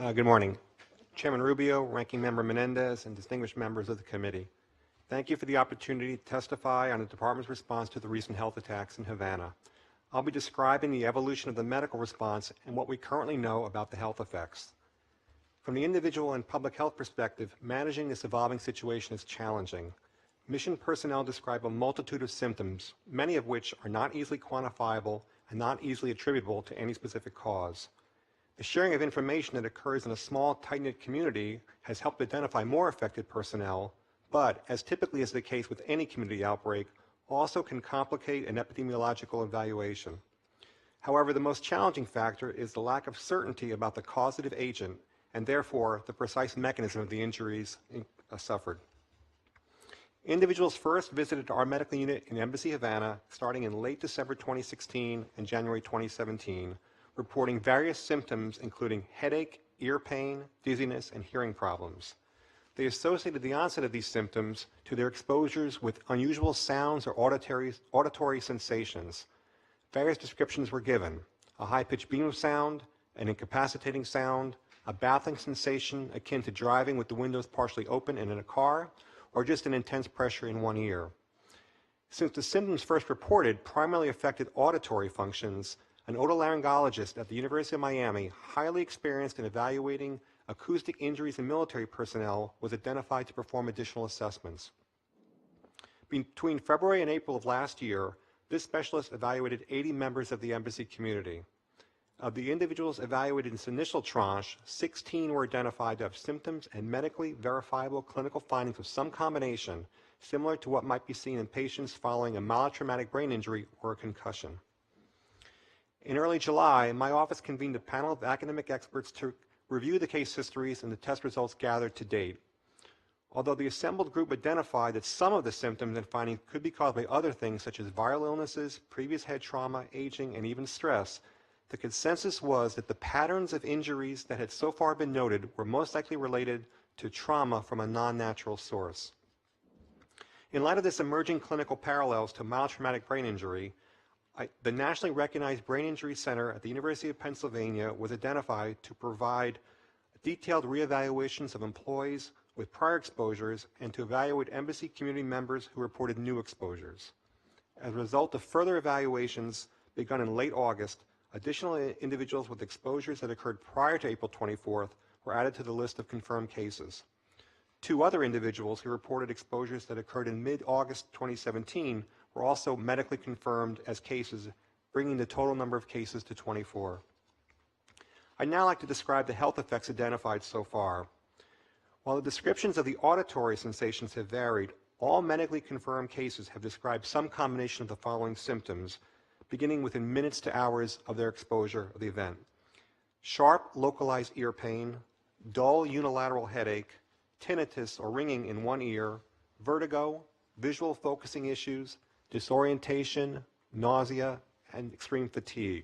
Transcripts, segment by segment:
Good morning. Chairman Rubio, Ranking Member Menendez, and distinguished members of the committee. Thank you for the opportunity to testify on the Department's response to the recent health attacks in Havana. I'll be describing the evolution of the medical response and what we currently know about the health effects. From the individual and public health perspective, managing this evolving situation is challenging. Mission personnel describe a multitude of symptoms, many of which are not easily quantifiable and not easily attributable to any specific cause. The sharing of information that occurs in a small, tight-knit community has helped identify more affected personnel, but, as typically is the case with any community outbreak, also can complicate an epidemiological evaluation. However, the most challenging factor is the lack of certainty about the causative agent and therefore the precise mechanism of the injuries suffered. Individuals first visited our medical unit in Embassy Havana starting in late December 2016 and January 2017, reporting various symptoms including headache, ear pain, dizziness, and hearing problems. They associated the onset of these symptoms to their exposures with unusual sounds or auditory sensations. Various descriptions were given: a high-pitched beam of sound, an incapacitating sound, a baffling sensation akin to driving with the windows partially open and in a car, or just an intense pressure in one ear. Since the symptoms first reported primarily affected auditory functions, an otolaryngologist at the University of Miami, highly experienced in evaluating acoustic injuries in military personnel, was identified to perform additional assessments. Between February and April of last year, this specialist evaluated 80 members of the embassy community. Of the individuals evaluated in this initial tranche, 16 were identified to have symptoms and medically verifiable clinical findings of some combination, similar to what might be seen in patients following a mild traumatic brain injury or a concussion. In early July, my office convened a panel of academic experts to review the case histories and the test results gathered to date. Although the assembled group identified that some of the symptoms and findings could be caused by other things such as viral illnesses, previous head trauma, aging, and even stress, the consensus was that the patterns of injuries that had so far been noted were most likely related to trauma from a non-natural source. In light of this emerging clinical parallels to mild traumatic brain injury, the nationally recognized Brain Injury Center at the University of Pennsylvania was identified to provide detailed reevaluations of employees with prior exposures and to evaluate embassy community members who reported new exposures. As a result of further evaluations begun in late August, additional individuals with exposures that occurred prior to April 24th were added to the list of confirmed cases. 2 other individuals who reported exposures that occurred in mid-August 2017 were also medically confirmed as cases, bringing the total number of cases to 24. I'd now like to describe the health effects identified so far. While the descriptions of the auditory sensations have varied, all medically confirmed cases have described some combination of the following symptoms, beginning within minutes to hours of their exposure of the event: sharp, localized ear pain, dull unilateral headache, tinnitus or ringing in one ear, vertigo, visual focusing issues, disorientation, nausea, and extreme fatigue.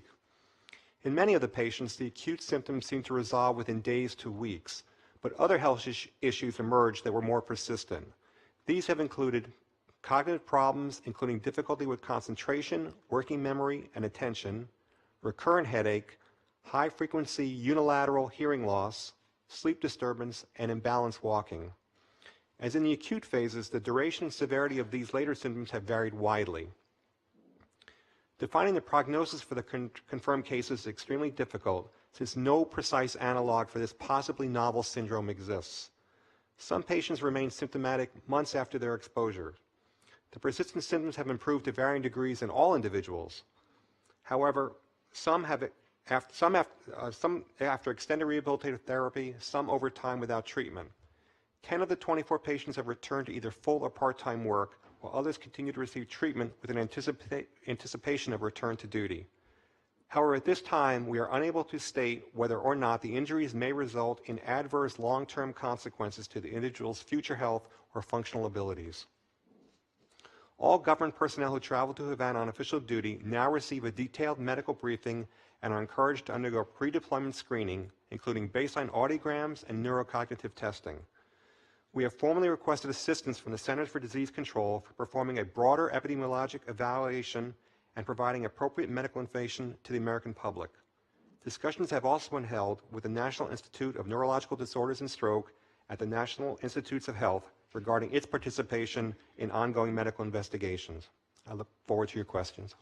In many of the patients, the acute symptoms seem to resolve within days to weeks, but other health issues emerged that were more persistent. These have included cognitive problems, including difficulty with concentration, working memory, and attention, recurrent headache, high-frequency unilateral hearing loss, sleep disturbance, and imbalanced walking. As in the acute phases, the duration and severity of these later symptoms have varied widely. Defining the prognosis for the confirmed cases is extremely difficult, since no precise analog for this possibly novel syndrome exists. Some patients remain symptomatic months after their exposure. The persistent symptoms have improved to varying degrees in all individuals. However, some after extended rehabilitative therapy, some over time without treatment. 10 of the 24 patients have returned to either full or part-time work, while others continue to receive treatment with an anticipation of return to duty. However, at this time, we are unable to state whether or not the injuries may result in adverse long-term consequences to the individual's future health or functional abilities. All government personnel who travel to Havana on official duty now receive a detailed medical briefing and are encouraged to undergo pre-deployment screening, including baseline audiograms and neurocognitive testing. We have formally requested assistance from the Centers for Disease Control for performing a broader epidemiologic evaluation and providing appropriate medical information to the American public. Discussions have also been held with the National Institute of Neurological Disorders and Stroke at the National Institutes of Health regarding its participation in ongoing medical investigations. I look forward to your questions.